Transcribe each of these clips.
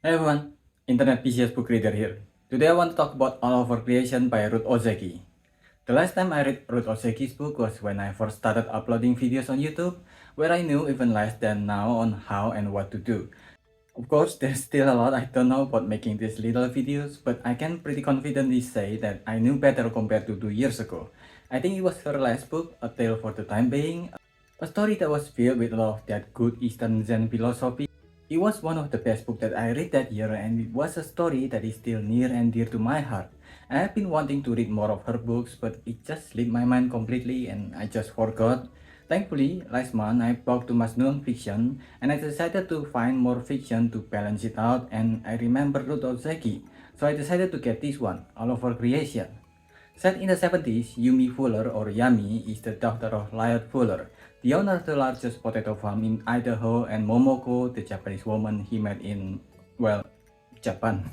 Hey everyone, Internet PCS book reader here. Today I want to talk about All Over Creation by Ruth Ozeki. The last time I read Ruth Ozeki's book was when I first started uploading videos on YouTube, where I knew even less than now on how and what to do. Of course, there's still a lot I don't know about making these little videos, but I can pretty confidently say that I knew better compared to 2 years ago. I think it was her last book, A Tale for the Time Being, a story that was filled with a lot of that good Eastern Zen philosophy. It was one of the best books that I read that year, and it was a story that is still near and dear to my heart. I have been wanting to read more of her books, but it just slipped my mind completely and I just forgot. Thankfully, last month I bought too much non-fiction and I decided to find more fiction to balance it out, and I remembered Ruth Ozeki, so I decided to get this one, All Over Creation. Set in the 70s, Yumi Fuller, or Yami, is the daughter of Lyot Fuller, the owner of the largest potato farm in Idaho, and Momoko, the Japanese woman he met in, well, Japan.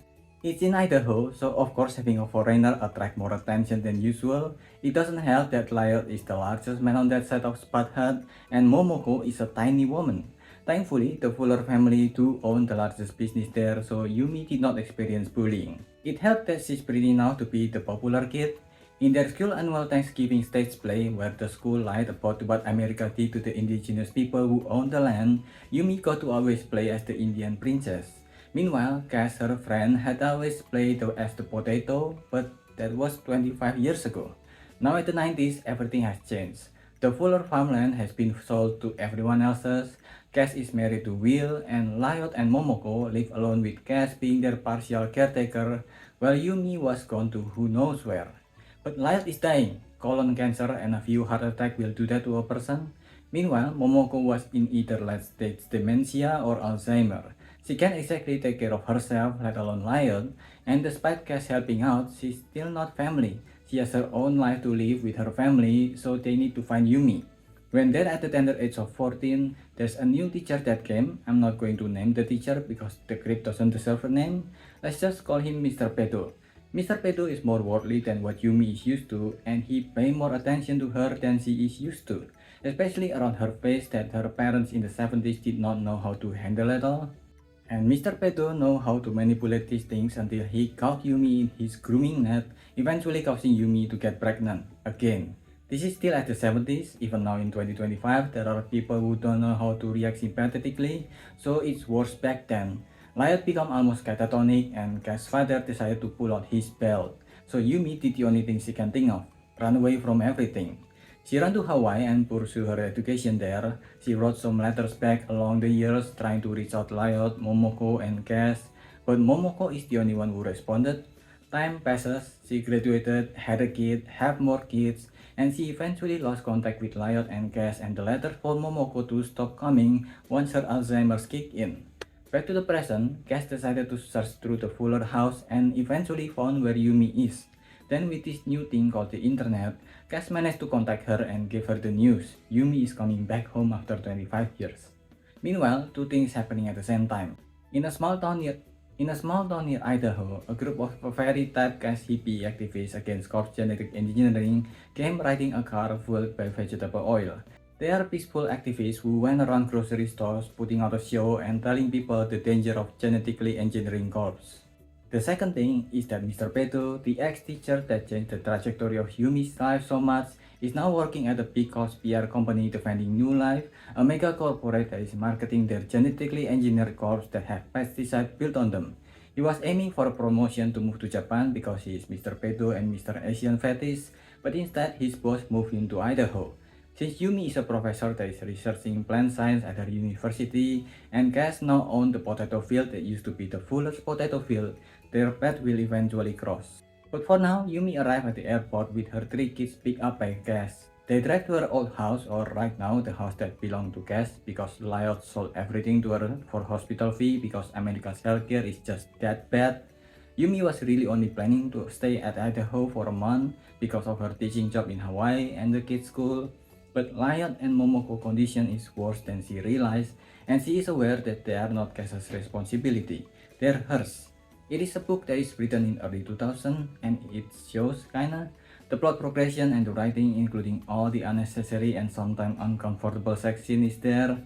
It's in Idaho, so of course having a foreigner attract more attention than usual. It doesn't help that Lyot is the largest man on that side of Spud Hut, and Momoko is a tiny woman. Thankfully, the Fuller family do own the largest business there, so Yumi did not experience bullying. It helped that she's pretty now to be the popular kid. In their school annual Thanksgiving stage play, where the school lied about what America did to the indigenous people who owned the land, Yumi got to always play as the Indian princess. Meanwhile, Cass, her friend, had always played as the potato, but that was 25 years ago. Now in the 90s, everything has changed. The Fuller farmland has been sold to everyone else's. Cass is married to Will, and Lyot and Momoko live alone with Cass being their partial caretaker, while Yumi was gone to who knows where. But Lyot is dying. Colon cancer and a few heart attacks will do that to a person. Meanwhile, Momoko was in either late-stage dementia or Alzheimer. She can't exactly take care of herself, let alone Lyot, and despite Cass helping out, she's still not family. She has her own life to live with her family, so they need to find Yumi. When they're at the tender age of 14, there's a new teacher that came. I'm not going to name the teacher because the script doesn't deserve a name. Let's just call him Mr. Pedo. Mr. Pedo is more worldly than what Yumi is used to, and he pays more attention to her than she is used to, especially around her face that her parents in the 70s did not know how to handle at all. And Mr. Pedo know how to manipulate these things until he caught Yumi in his grooming net, eventually causing Yumi to get pregnant again. This is still at the 70s, even now in 2025 there are people who don't know how to react sympathetically, so it's worse back then. Lyot became almost catatonic and Cass' father decided to pull out his belt, so Yumi did the only thing she can think of, run away from everything. She ran to Hawaii and pursued her education there. She wrote some letters back along the years trying to reach out Lyot, Momoko, and Cass, but Momoko is the only one who responded. Time passes, she graduated, had a kid, have more kids, and she eventually lost contact with Lyot and Cass, and the letter for Momoko to stop coming once her Alzheimer's kicked in. Back to the present, Cass decided to search through the Fuller house and eventually found where Yumi is. Then with this new thing called the internet, Cass managed to contact her and give her the news. Yumi is coming back home after 25 years. Meanwhile, two things happening at the same time. In a small town near Idaho, a group of very typecast hippie activists against corpse genetic engineering came riding a car fueled by vegetable oil. They are peaceful activists who went around grocery stores putting out a show and telling people the danger of genetically engineering crops. The second thing is that Mr. Peto, the ex-teacher that changed the trajectory of Yumi's life so much, is now working at a big cost PR company defending New Life, a mega corporate that is marketing their genetically engineered crops that have pesticides built on them. He was aiming for a promotion to move to Japan because he is Mr. Peto and Mr. Asian fetish, but instead his boss moved him to Idaho. Since Yumi is a professor that is researching plant science at her university, and Cass now owns the potato field that used to be the Fuller's potato field, their path will eventually cross. But for now, Yumi arrived at the airport with her three kids picked up by Cass. They drive to her old house, or right now the house that belonged to Cass, because Lyot sold everything to her for hospital fee because America's healthcare is just that bad. Yumi was really only planning to stay at Idaho for a month because of her teaching job in Hawaii and the kids' school. But Lyot and Momoko's condition is worse than she realized, and she is aware that they are not Cass's responsibility, they're hers. It is a book that is written in early 2000 and it shows kinda the plot progression and the writing, including all the unnecessary and sometimes uncomfortable section is there,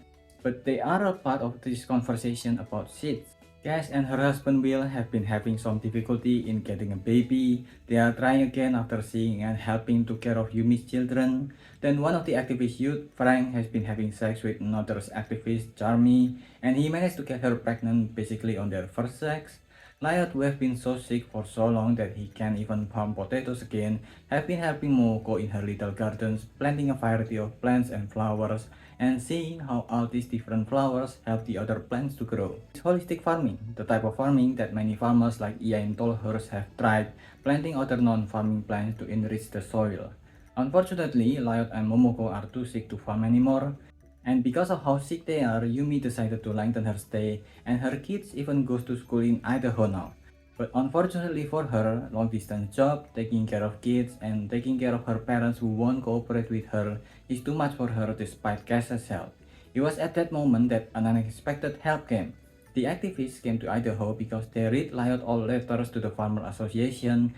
but they are a part of this conversation about shit. Cass and her husband Will have been having some difficulty in getting a baby. They are trying again after seeing and helping to care of Yumi's children. Then one of the activist youth, Frank, has been having sex with another activist, Charmy, and he managed to get her pregnant basically on their first sex. Lyot, who have been so sick for so long that he can't even farm potatoes again, have been helping Momoko in her little gardens, planting a variety of plants and flowers, and seeing how all these different flowers help the other plants to grow. It's holistic farming, the type of farming that many farmers like Ian Tolhurst have tried, planting other non-farming plants to enrich the soil. Unfortunately, Lyot and Momoko are too sick to farm anymore, and because of how sick they are, Yumi decided to lengthen her stay, and her kids even goes to school in Idaho now. But unfortunately for her, long distance job, taking care of kids, and taking care of her parents who won't cooperate with her is too much for her despite Cass's help. It was at that moment that an unexpected help came. The activists came to Idaho because they read Lyot all letters to the Farmer Association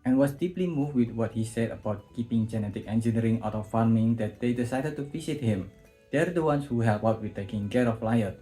and was deeply moved with what he said about keeping genetic engineering out of farming that they decided to visit him. They're the ones who help out with taking care of Lyot.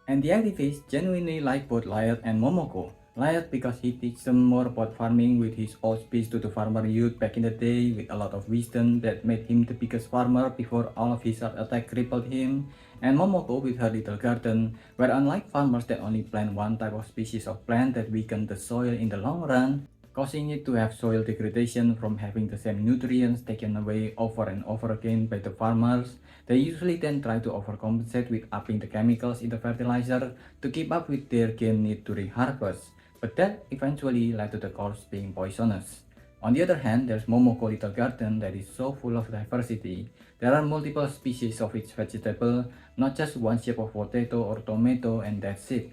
And the activists genuinely like both Lyot and Momoko. Lyot because he teaches them more about farming with his old speech to the farmer youth back in the day with a lot of wisdom that made him the biggest farmer before all of his heart attack crippled him. And Momoko with her little garden, where unlike farmers that only plant one type of species of plant that weaken the soil in the long run, causing it to have soil degradation from having the same nutrients taken away over and over again by the farmers. They usually then try to overcompensate with upping the chemicals in the fertilizer to keep up with their gain need during harvest, but that eventually led to the crops being poisonous. On the other hand, there's Momoko Little Garden that is so full of diversity. There are multiple species of each vegetable, not just one shape of potato or tomato and that's it.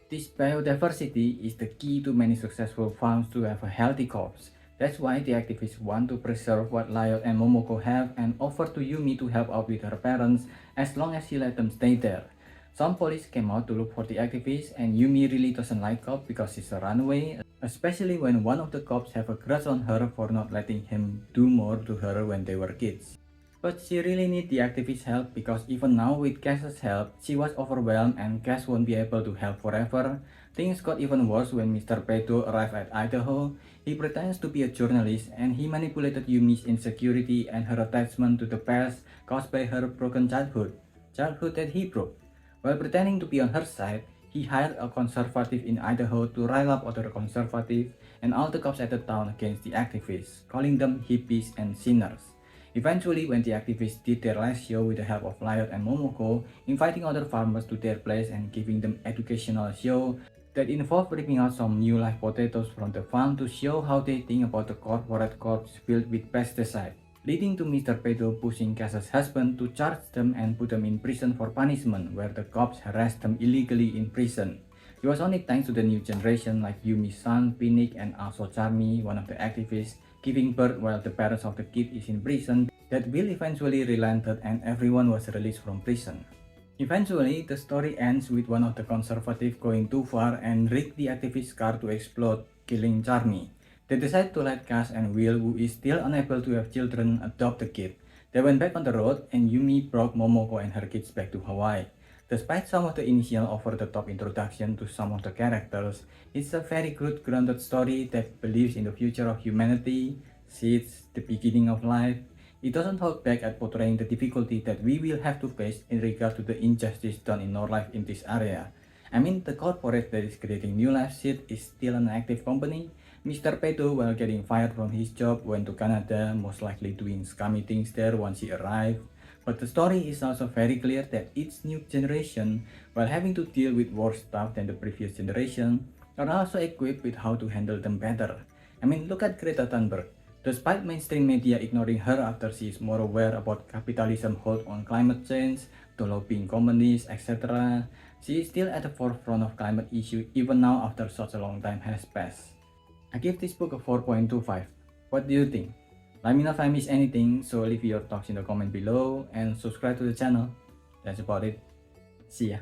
This biodiversity is the key to many successful farms to have a healthy crops. That's why the activists want to preserve what Lyot and Momoko have and offer to Yumi to help out with her parents as long as she let them stay there. Some police came out to look for the activists and Yumi really doesn't like cops because she's a runaway, especially when one of the cops have a grudge on her for not letting him do more to her when they were kids. But she really needs the activist's help because even now with Cass's help, she was overwhelmed and Cass won't be able to help forever. Things got even worse when Mr. Pedo arrived at Idaho. He pretends to be a journalist and he manipulated Yumi's insecurity and her attachment to the past caused by her broken childhood that he broke. While pretending to be on her side, he hired a conservative in Idaho to rile up other conservatives and all the cops at the town against the activists, calling them hippies and sinners. Eventually, when the activists did their last show with the help of Lyot and Momoko, inviting other farmers to their place and giving them educational show that involved ripping out some new live potatoes from the farm to show how they think about the corporate crops filled with pesticides, leading to Mr. Pedo pushing Cass's husband to charge them and put them in prison for punishment, where the cops harassed them illegally in prison. It was only thanks to the new generation like Yumi's son, Pinnick, and also Charmy, one of the activists, giving birth while the parents of the kid is in prison, that Will eventually relented and everyone was released from prison. Eventually, the story ends with one of the conservatives going too far and rigged the activist's car to explode, killing Charmy. They decide to let Cass and Will, who is still unable to have children, adopt the kid. They went back on the road and Yumi brought Momoko and her kids back to Hawaii. Despite some of the initial over-the-top introduction to some of the characters, it's a very good grounded story that believes in the future of humanity, seeds the beginning of life. It doesn't hold back at portraying the difficulty that we will have to face in regard to the injustice done in our life in this area. I mean, the corporate that is creating New Life Seed is still an active company. Mr. Pedo, while getting fired from his job, went to Canada, most likely doing scummy things there once he arrived. But the story is also very clear that each new generation, while having to deal with worse stuff than the previous generation, are also equipped with how to handle them better. I mean, look at Greta Thunberg. Despite mainstream media ignoring her after she is more aware about capitalism's hold on climate change, developing companies, etc., she is still at the forefront of climate issue even now after such a long time has passed. I give this book a 4.25. What do you think? Let me know if I missed anything, so leave your thoughts in the comment below and subscribe to the channel. That's about it. See ya.